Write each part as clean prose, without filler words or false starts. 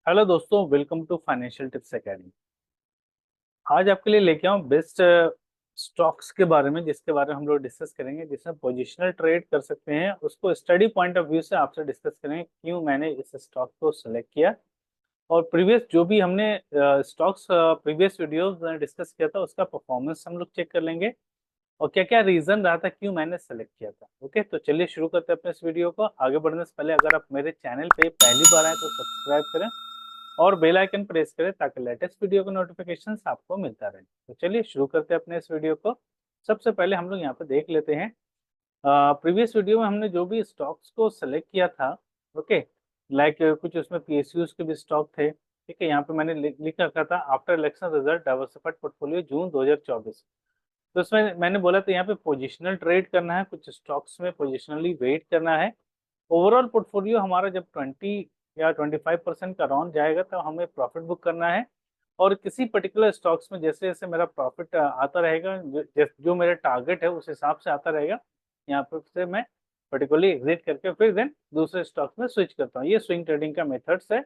Hello दोस्तों, welcome to financial tips academy. आज आपके लिए लेके आऊँ बेस्ट स्टॉक्स के बारे में, जिसके बारे में हम लोग डिस्कस करेंगे, जिसमें पोजिशनल ट्रेड कर सकते हैं। उसको स्टडी पॉइंट ऑफ व्यू से आपसे डिस्कस करेंगे क्यों मैंने इस स्टॉक को सिलेक्ट किया। और प्रीवियस जो भी हमने स्टॉक्स प्रीवियस वीडियोस में डिस्कस किया था, उसका परफॉर्मेंस हम लोग चेक कर लेंगे और क्या क्या रीजन रहा था क्यों मैंने सेलेक्ट किया था। ओके, तो चलिए शुरू करते हैं अपने इस वीडियो को। आगे बढ़ने से पहले अगर आप मेरे चैनल पे पहली बार आए तो सब्सक्राइब करें और बेल आइकन प्रेस करें ताकि लेटेस्ट वीडियो का नोटिफिकेशन आपको मिलता रहे। तो चलिए शुरू करते हैं अपने इस वीडियो को। सबसे पहले हम लोग यहाँ पे देख लेते हैं प्रीवियस वीडियो में हमने जो भी स्टॉक्स को सेलेक्ट किया था। ओके, लाइक कुछ उसमें पीएसयूज के भी स्टॉक थे। ठीक है, यहाँ पे मैंने लिख रखा था after election result diversified portfolio June 2024। तो उसमें मैंने बोला था यहाँ पे पोजिशनल ट्रेड करना है, कुछ स्टॉक्स में पोजिशनली वेट करना है। ओवरऑल पोर्टफोलियो हमारा जब 20 या 25% का राउंड जाएगा तब हमें प्रॉफिट बुक करना है। और किसी पर्टिकुलर स्टॉक्स में जैसे जैसे मेरा प्रॉफिट आता रहेगा, जो मेरा टारगेट है उस हिसाब से आता रहेगा, यहाँ पर से मैं पर्टिकुलरली एग्जिट करके फिर देन दूसरे स्टॉक्स में स्विच करता हूँ। ये स्विंग ट्रेडिंग का मेथड्स है,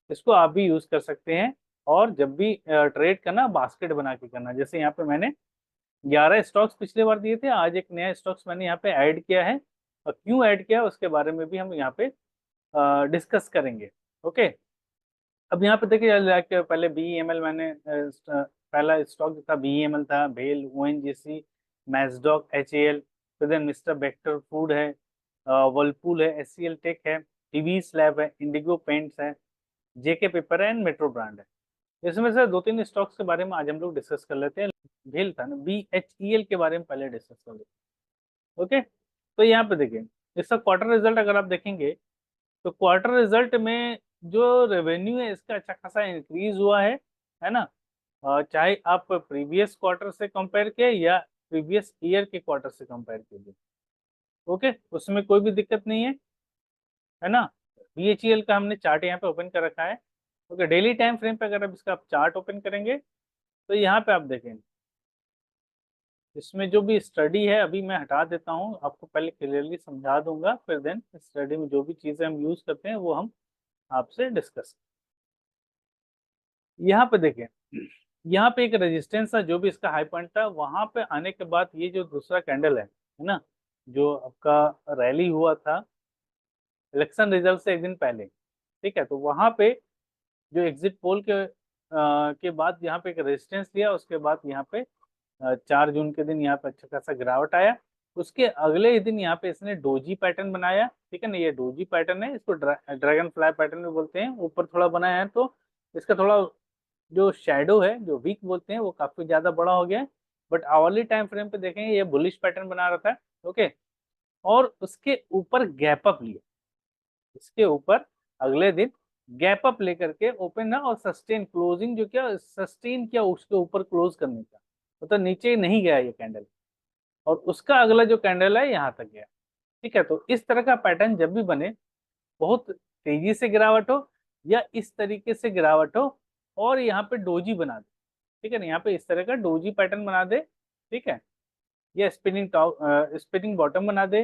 इसको आप भी यूज कर सकते हैं। और जब भी ट्रेड करना, बास्केट बना के करना। जैसे यहाँ पे मैंने 11 स्टॉक्स पिछले बार दिए थे, आज एक नया स्टॉक्स मैंने यहाँ पे ऐड किया है और क्यों ऐड किया उसके बारे में भी हम यहाँ पे डिस्कस करेंगे। ओके, अब यहाँ पे देखिए लाइक पहले BEML मैंने पहला स्टॉक जो था BEML था, भेल, ONGC, मैस्डॉक, HAL, फिर देन मिस्टर बेक्टर फूड है, वर्लपूल है, SCL टेक है, टीवी स्लैब है, इंडिगो पेंट्स है, जेके पेपर है एंड मेट्रो ब्रांड है। इसमें से दो तीन स्टॉक्स के बारे में आज हम लोग डिस्कस कर लेते हैं। भेल था ना, BHEL के बारे में पहले डिस्कस कर लेते हैं। ओके, तो यहाँ पे देखिए इसका क्वार्टर रिजल्ट अगर आप देखेंगे तो क्वार्टर रिजल्ट में जो रेवेन्यू है इसका अच्छा खासा इंक्रीज हुआ है ना। चाहे आप प्रीवियस क्वार्टर से कंपेयर किए या प्रीवियस ईयर के क्वार्टर से कंपेयर कीजिए। ओके, उसमें कोई भी दिक्कत नहीं है ना। BHEL का हमने चार्ट यहाँ पे ओपन कर रखा है। ओके, डेली टाइम फ्रेम पे अगर आप इसका चार्ट ओपन करेंगे तो यहाँ पे आप देखेंगे इसमें जो भी स्टडी है, अभी मैं हटा देता हूँ, आपको पहले क्लियरली समझा दूंगा, फिर देन स्टडी में जो भी चीजें हम यूज करते हैं वो हम आपसे डिस्कस। यहाँ पे देखें, यहाँ पे एक रेजिस्टेंस था जो भी इसका हाई पॉइंट था, वहां पे आने के बाद ये जो दूसरा कैंडल है ना, जो आपका रैली हुआ था इलेक्शन रिजल्ट से एक दिन पहले। ठीक है, तो वहां पे जो एग्जिट पोल के बाद यहाँ पे एक रेजिस्टेंस लिया, उसके बाद यहाँ पे 4 जून के दिन यहाँ पे अच्छा खासा गिरावट आया। उसके अगले ही दिन यहाँ पे इसने डोजी पैटर्न बनाया। ठीक है ना, ये डोजी पैटर्न है, इसको ड्रैगन फ्लाई पैटर्न भी बोलते हैं। ऊपर थोड़ा बनाया है तो इसका थोड़ा जो शेडो है, जो वीक बोलते हैं, वो काफी ज्यादा बड़ा हो गया है। बट आवरली टाइम फ्रेम पे देखेंगे ये बुलिश पैटर्न बना रहा था। ओके, और उसके ऊपर गैप अप लिया, इसके ऊपर अगले दिन गैप अप लेकर के ओपन ना, और सस्टेन क्लोजिंग जो क्या सस्टेन किया उसके ऊपर क्लोज करने का, मतलब नीचे नहीं गया ये कैंडल, और उसका अगला जो कैंडल है यहाँ तक गया। ठीक है, तो इस तरह का पैटर्न जब भी बने, बहुत तेजी से गिरावट हो या इस तरीके से गिरावट हो और यहाँ पे डोजी बना दे। ठीक है ना, यहाँ पे इस तरह का डोजी पैटर्न बना दे। ठीक है, या स्पिनिंग टॉप स्पिनिंग बॉटम बना दे।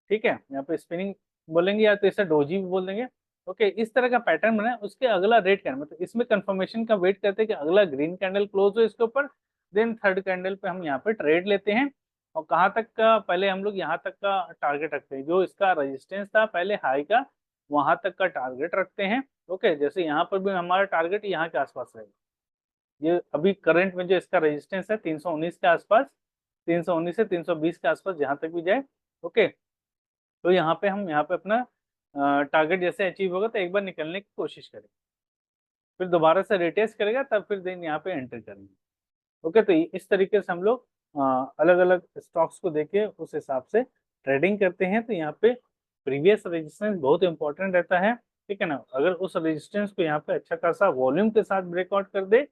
ठीक है, यहाँ पे स्पिनिंग बोलेंगे या तो इसे डोजी भी बोल देंगे। ओके, इस तरह का पैटर्न बना, उसके अगला रेड कैंडल, मतलब इसमें कंफर्मेशन का वेट करते हैं कि अगला ग्रीन कैंडल क्लोज हो इसके ऊपर, देन थर्ड कैंडल पे हम यहाँ पे ट्रेड लेते हैं। और कहाँ तक का, पहले हम लोग यहाँ तक का टारगेट रखते हैं, जो इसका रेजिस्टेंस था पहले हाई का, वहां तक का टारगेट रखते हैं। ओके, जैसे यहाँ पर भी हमारा टारगेट यहाँ के आसपास रहेगा। ये अभी करंट में जो इसका रेजिस्टेंस है 319 के आसपास, 319 से 320 के आसपास जहां तक भी जाए। ओके, तो यहाँ पे हम यहाँ पे अपना टारगेट जैसे अचीव होगा तो एक बार निकलने की कोशिश करें, फिर दोबारा से रिटेस्ट करेगा, तब फिर दिन यहाँ पे एंटर करेंगे। ओके, तो इस तरीके से हम लोग अलग अलग स्टॉक्स को देके उस हिसाब से ट्रेडिंग करते हैं। तो यहाँ पे प्रीवियस रेजिस्टेंस बहुत इंपॉर्टेंट रहता है। ठीक है ना, अगर उस रेजिस्टेंस को यहाँ पे अच्छा खासा वॉल्यूम के साथ ब्रेकआउट कर दे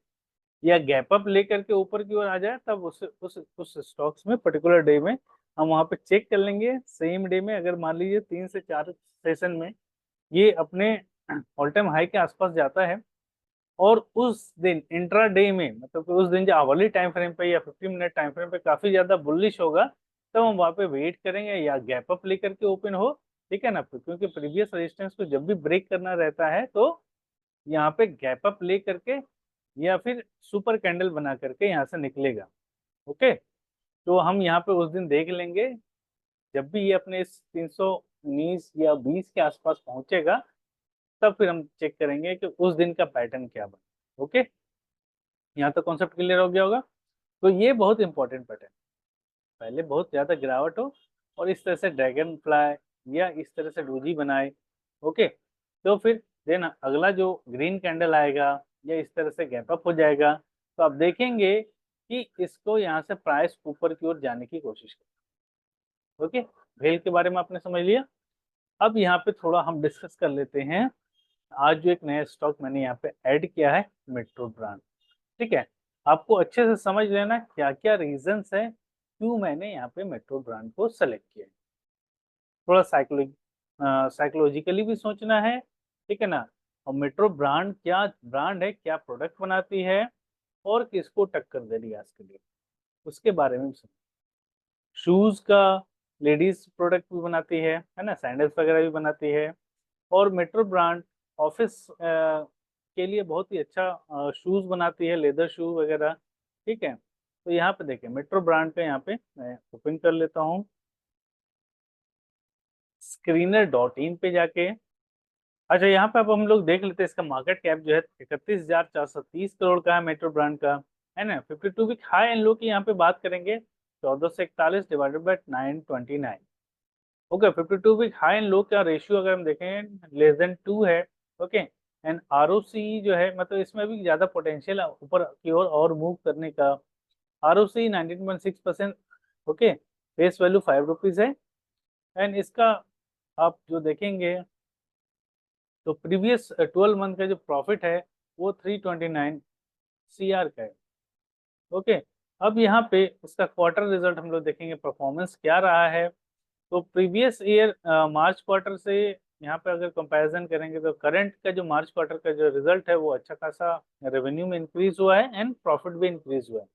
या गैप अप लेकर के ऊपर की ओर आ जाए, तब उस स्टॉक्स में पर्टिकुलर डे में हम वहां पे चेक कर लेंगे। सेम डे में अगर मान लीजिए 3 से 4 सेशन में ये अपने ऑल टाइम हाई के आसपास जाता है, और उस दिन इंट्रा डे में, मतलब कि उस दिन जो आवरली टाइम फ्रेम पे या 50 मिनट टाइम फ्रेम पे काफी ज्यादा बुलिश होगा, तब हम वहां पे वेट करेंगे या गैप अप लेकर के ओपन हो। ठीक है ना, क्योंकि प्रीवियस रेजिस्टेंस को जब भी ब्रेक करना रहता है तो यहाँ पे गैप अप ले करके या फिर सुपर कैंडल बना करके यहाँ से निकलेगा। ओके, तो हम यहाँ पे उस दिन देख लेंगे, जब भी ये अपने इस 319 या 20 के आसपास पहुंचेगा तब फिर हम चेक करेंगे कि उस दिन का पैटर्न क्या बना। ओके, यहाँ तक कॉन्सेप्ट क्लियर हो गया होगा। तो ये बहुत इंपॉर्टेंट पैटर्न, पहले बहुत ज्यादा गिरावट हो और इस तरह से ड्रैगन फ्लाई या इस तरह से डोजी बनाए। ओके, तो फिर देन अगला जो ग्रीन कैंडल आएगा या इस तरह से गैप अप हो जाएगा, तो आप देखेंगे कि इसको यहाँ से प्राइस ऊपर की ओर जाने की कोशिश करें। ओके, भेल के बारे में आपने समझ लिया। अब यहाँ पे थोड़ा हम डिस्कस कर लेते हैं, आज जो एक नया स्टॉक मैंने यहाँ पे ऐड किया है, मेट्रो ब्रांड। ठीक है, आपको अच्छे से समझ लेना क्या क्या रीजंस है क्यों मैंने यहाँ पे मेट्रो ब्रांड को सेलेक्ट किया है। थोड़ा साइकोलॉजिकली भी सोचना है, ठीक है ना। और मेट्रो ब्रांड क्या ब्रांड है, क्या प्रोडक्ट बनाती है और किसको टक्कर दे रही है आज के लिए, उसके बारे में भी सोचना। शूज का लेडीज प्रोडक्ट भी बनाती है ना, सैंडल्स वगैरह भी बनाती है। और मेट्रो ब्रांड ऑफिस के लिए बहुत ही अच्छा शूज बनाती है, लेदर शू वगैरह। ठीक है, तो यहाँ पे देखिए मेट्रो ब्रांड का, यहाँ पे मैं ओपन कर लेता हूँ screener.in पे जाके। अच्छा, यहाँ पे अब हम लोग देख लेते हैं, इसका मार्केट कैप जो है 31,430 करोड़ का है मेट्रो ब्रांड का, है ना। 52 वीक हाई एंड लो की यहाँ पे बात करेंगे, 1441 divided by 929। Okay, 52 week high and low का रेशियो अगर हम देखें <2 है। ओके, एंड आरओसी जो है, मतलब इसमें भी ज्यादा पोटेंशियल है ऊपर की ओर और मूव करने का। ROC 19.6%। Okay, face value 5 rupees है। एंड इसका आप जो देखेंगे तो प्रीवियस 12 मंथ का जो प्रॉफिट है वो 329 CR का है। ओके, अब यहाँ पे इसका क्वार्टर रिजल्ट हम लोग देखेंगे, परफॉर्मेंस क्या रहा है। तो प्रीवियस ईयर मार्च क्वार्टर से यहाँ पे अगर कंपैरिजन करेंगे तो करंट का जो मार्च क्वार्टर का जो रिजल्ट है वो अच्छा खासा रेवेन्यू में इंक्रीज हुआ है एंड प्रॉफिट भी इंक्रीज हुआ है।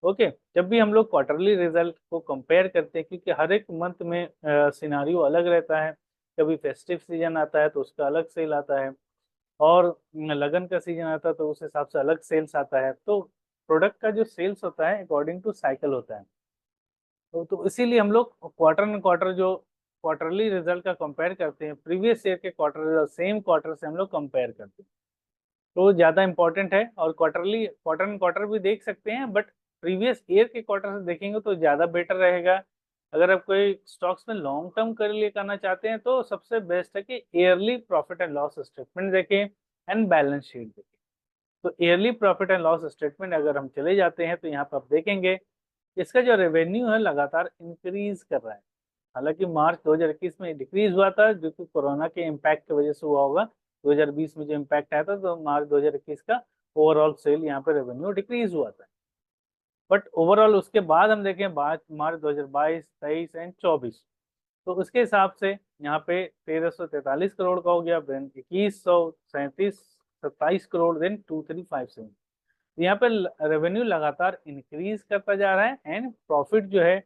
ओके, जब भी हम लोग क्वार्टरली रिजल्ट को कंपेयर करते हैं, क्योंकि हर एक मंथ में सिनारियो अलग रहता है, कभी फेस्टिव सीजन आता है तो उसका अलग सेल आता है, और लगन का सीजन आता है तो उस हिसाब से अलग सेल्स आता है। तो प्रोडक्ट का जो सेल्स होता है अकॉर्डिंग टू साइकिल होता है। तो इसीलिए हम लोग क्वार्टर एंड क्वार्टर जो क्वार्टरली रिजल्ट का कंपेयर करते हैं, प्रीवियस ईयर के क्वार्टर रिजल्ट सेम क्वार्टर से हम लोग कंपेयर करते हैं, तो ज़्यादा इंपॉर्टेंट है। और क्वार्टरली क्वार्टर एंड क्वार्टर भी देख सकते हैं, बट प्रीवियस ईयर के क्वार्टर से देखेंगे तो ज़्यादा बेटर रहेगा। अगर आप कोई स्टॉक्स में लॉन्ग टर्म के लिए करना चाहते हैं तो सबसे बेस्ट है कि yearly profit and loss statement देखें एंड बैलेंस शीट देखें। तो yearly profit and loss statement अगर हम चले जाते हैं तो यहाँ पर आप देखेंगे इसका जो रेवेन्यू है लगातार इंक्रीज कर रहा है। हालांकि मार्च 2021 में डिक्रीज हुआ था जो कि कोरोना के इम्पैक्ट की वजह से हुआ होगा। 2020 में जो इम्पैक्ट आया था तो मार्च 2021 का ओवरऑल सेल यहाँ पे रेवेन्यू डिक्रीज हुआ था। बट ओवरऑल उसके बाद हम देखें मार्च 2022, 23 एंड 24, तो उसके हिसाब से यहाँ पे 1343 करोड़ का हो गया, देन 2137 27 करोड़, देन 2357। यहाँ पे रेवेन्यू लगातार इंक्रीज करता जा रहा है एंड प्रॉफिट जो है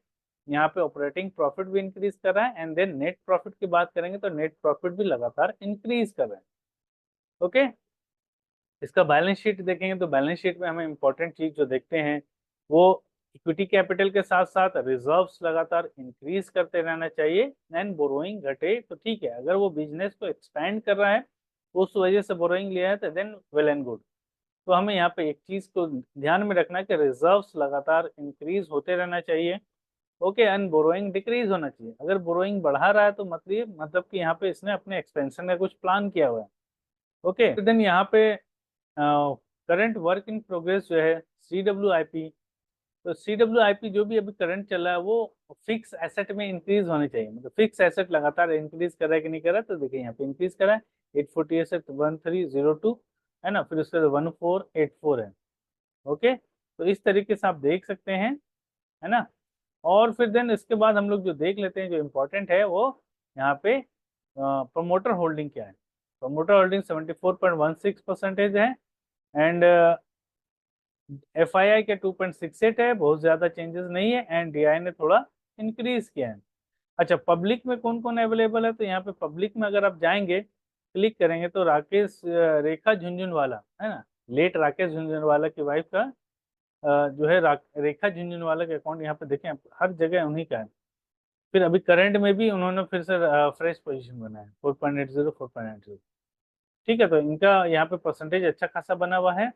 यहाँ पे ऑपरेटिंग प्रॉफिट भी इंक्रीज कर रहा है, एंड देन नेट प्रॉफिट की बात करेंगे तो नेट प्रॉफिट भी लगातार इंक्रीज कर रहा है। ओके, इसका बैलेंस शीट देखेंगे तो बैलेंस शीट में हमें इंपॉर्टेंट चीज जो देखते हैं वो इक्विटी कैपिटल के साथ साथ रिजर्व्स लगातार इंक्रीज करते रहना चाहिए, एंड बोरोइंग घटे तो ठीक है, अगर वो बिजनेस को एक्सपैंड कर रहा है उस वजह से बोरोइंग लिया है तो देन वेल एंड गुड। तो हमें यहाँ पे एक चीज को ध्यान में रखना है कि रिजर्व्स लगातार इंक्रीज होते रहना चाहिए। ओके, एंड बोरोइंग डिक्रीज होना चाहिए। अगर बोरोइंग बढ़ा रहा है तो मतलब कि यहाँ पे इसने अपने एक्सपेंशन का कुछ प्लान किया हुआ है। ओके, तो देन यहाँ पे करंट वर्क इन प्रोग्रेस जो है CWIP, तो CWIP जो भी अभी करंट चल रहा है वो फिक्स एसेट में इंक्रीज होने चाहिए। मतलब फिक्स एसेट लगातार इंक्रीज कर रहा है कि नहीं कर रहा है, तो देखिए यहाँ पे इंक्रीज कर रहा है 848.1302, है ना, फिर उसके बाद 1484 है। ओके, तो इस तरीके से आप देख सकते हैं, है ना। और फिर देन इसके बाद हम लोग जो देख लेते हैं जो इम्पोर्टेंट है वो यहाँ पे प्रमोटर होल्डिंग क्या है। प्रमोटर होल्डिंग 74.16% है, एंड FII के 2.68 है, बहुत ज्यादा चेंजेस नहीं है, एंड DI ने थोड़ा इंक्रीज किया है। अच्छा, पब्लिक में कौन कौन अवेलेबल है, तो यहाँ पे पब्लिक में अगर आप जाएंगे क्लिक करेंगे तो राकेश रेखा झुनझुनवाला है ना, लेट राकेश झुनझुनवाला की वाइफ का जो है रेखा झुनझुनवाला का अकाउंट यहाँ पे देखें हर जगह उन्हीं का है। फिर अभी करंट में भी उन्होंने फिर से फ्रेश पोजीशन बनाया 4.80 4.80। ठीक है, तो इनका यहाँ पे परसेंटेज अच्छा खासा बना हुआ है।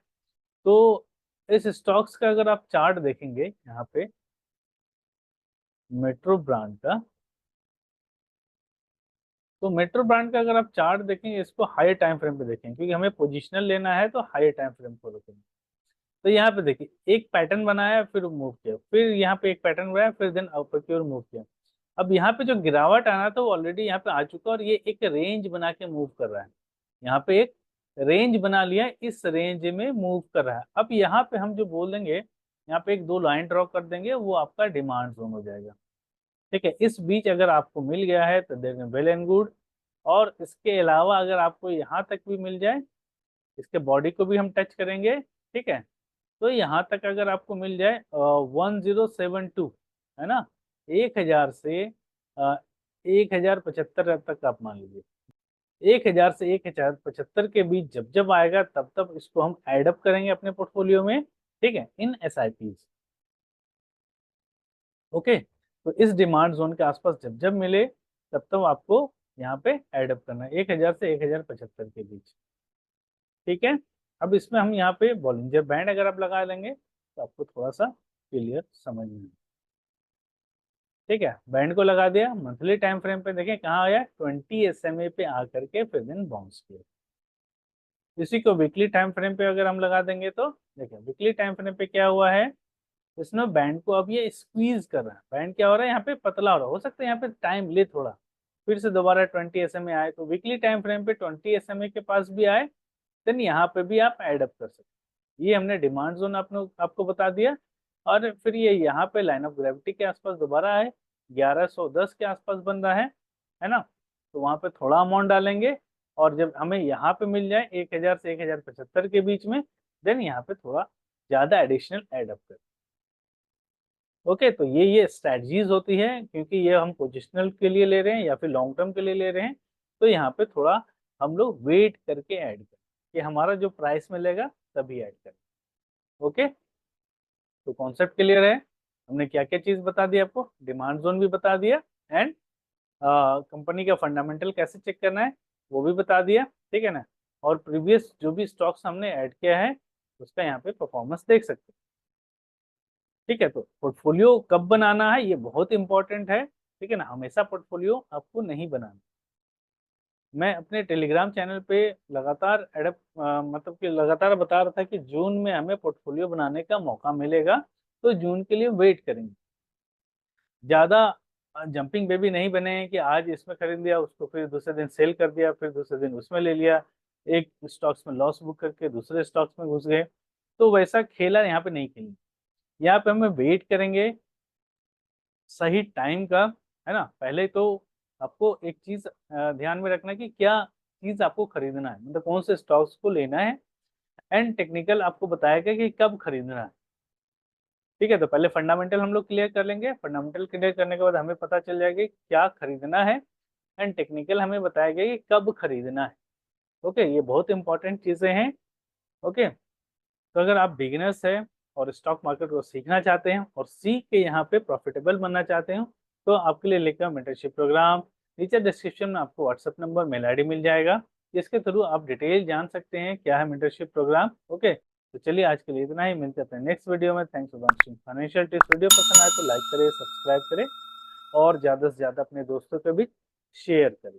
तो इस स्टॉक्स का अगर आप चार्ट देखेंगे यहाँ पे मेट्रो ब्रांड का, तो मेट्रो ब्रांड का अगर आप चार्ट देखेंगे इसको हाई टाइम फ्रेम पे देखें, क्योंकि हमें पोजिशनल लेना है तो हाई टाइम फ्रेम को रखेंगे। तो यहाँ पे देखिए एक पैटर्न बनाया फिर मूव किया, फिर यहाँ पे एक पैटर्न बनाया फिर देन अपर की ओर मूव किया। अब यहाँ पे जो गिरावट आना था वो ऑलरेडी यहाँ पे आ चुका और ये एक रेंज बना के मूव कर रहा है। यहाँ पे एक रेंज बना लिया, इस रेंज में मूव कर रहा है। अब यहाँ पे हम जो बोल देंगे, यहाँ पे एक दो लाइन ड्रॉ कर देंगे, वो आपका डिमांड जोन हो जाएगा। ठीक है, इस बीच अगर आपको मिल गया है तो देन वेल एंड गुड। और इसके अलावा अगर आपको यहाँ तक भी मिल जाए, इसके बॉडी को भी हम टच करेंगे, ठीक है, तो यहाँ तक अगर आपको मिल जाए 1072 है ना, 1000 से 1075 तक आप मान लीजिए, 1000 से 1075 के बीच जब जब आएगा तब तब इसको हम एडअप करेंगे अपने पोर्टफोलियो में, ठीक है, इन SIPs। ओके, तो इस डिमांड जोन के आसपास जब जब मिले तब तब आपको यहाँ पे एडअप करना है 1000 से 1075 के बीच। ठीक है, अब इसमें हम यहाँ पे बॉलिंजर बैंड अगर आप लगा लेंगे तो आपको थोड़ा सा क्लियर समझ में। ठीक है, बैंड को लगा दिया, मंथली टाइम फ्रेम पे देखें कहाँ आया 20 SMA पे आकर के फिर दिन बाउंस किया। इसी को वीकली टाइम फ्रेम पे अगर हम लगा देंगे तो देखिए वीकली टाइम फ्रेम पे क्या हुआ है, इसमें बैंड को अब ये स्क्वीज कर रहा है, बैंड क्या हो रहा है यहाँ पे पतला हो सकता है यहाँ पे टाइम ले थोड़ा, फिर से दोबारा 20 SMA आए तो वीकली टाइम फ्रेम पे 20 SMA के पास भी आए, देन यहाँ पे भी आप एडअप कर सकते। ये हमने डिमांड जोन आपको बता दिया। और फिर ये यहाँ पे लाइन ऑफ ग्रेविटी के आसपास दोबारा है, 1110 के आसपास बन रहा है ना, तो वहाँ पे थोड़ा अमाउंट डालेंगे और जब हमें यहाँ पे मिल जाए 1000 से 1075 के बीच में, देन यहाँ पे थोड़ा ज्यादा एडिशनल एडअप करें। ओके, तो ये स्ट्रेटजीज होती है, क्योंकि ये हम पोजिशनल के लिए ले रहे हैं या फिर लॉन्ग टर्म के लिए ले रहे हैं, तो यहाँ पे थोड़ा हम लोग वेट करके ऐड करें कि हमारा जो प्राइस मिलेगा तभी ऐड करें। ओके, तो कॉन्सेप्ट क्लियर है, हमने क्या क्या चीज बता दी आपको, डिमांड जोन भी बता दिया एंड कंपनी का फंडामेंटल कैसे चेक करना है वो भी बता दिया। ठीक है ना, और प्रीवियस जो भी स्टॉक्स हमने ऐड किया है उसका यहाँ पे परफॉर्मेंस देख सकते हैं। ठीक है, तो पोर्टफोलियो कब बनाना है ये बहुत इंपॉर्टेंट है। ठीक है ना, हमेशा पोर्टफोलियो आपको नहीं बनाना। मैं अपने टेलीग्राम चैनल पे लगातार मतलब कि लगातार बता रहा था कि जून में हमें पोर्टफोलियो बनाने का मौका मिलेगा, तो जून के लिए वेट करेंगे। ज़्यादा जंपिंग बेबी नहीं बने कि आज इसमें खरीद लिया उसको फिर दूसरे दिन सेल कर दिया फिर दूसरे दिन उसमें ले लिया, एक स्टॉक्स में लॉस बुक करके दूसरे स्टॉक्स में घुस गए, तो वैसा खेला यहाँ पे नहीं खेलेंगे। यहाँ पे हमें वेट करेंगे सही टाइम का, है ना। पहले तो आपको एक चीज ध्यान में रखना कि क्या चीज आपको खरीदना है, मतलब कौन से स्टॉक्स को लेना है, एंड टेक्निकल आपको बताएगा कि कब खरीदना है। ठीक है, तो पहले फंडामेंटल हम लोग क्लियर कर लेंगे, फंडामेंटल क्लियर करने के बाद हमें पता चल जाएगा कि क्या खरीदना है, एंड टेक्निकल हमें बताएगा कि कब खरीदना है। ओके, ये बहुत इंपॉर्टेंट चीजें हैं। ओके, तो अगर आप बिगिनर्स हैं और स्टॉक मार्केट को सीखना चाहते हैं और सीख के यहाँ पे प्रॉफिटेबल बनना चाहते हैं, तो आपके लिए लेकर मेंटरशिप प्रोग्राम, नीचे डिस्क्रिप्शन में आपको व्हाट्सएप नंबर मेल ID मिल जाएगा, जिसके थ्रू आप डिटेल जान सकते हैं क्या है मेंटरशिप प्रोग्राम। ओके, तो चलिए आज के लिए इतना ही, मिलते हैं अपने नेक्स्ट वीडियो में। Thanks for watching financial tips. Video पसंद आए तो लाइक करें, सब्सक्राइब करें और ज़्यादा से ज़्यादा अपने दोस्तों के बीच शेयर करें।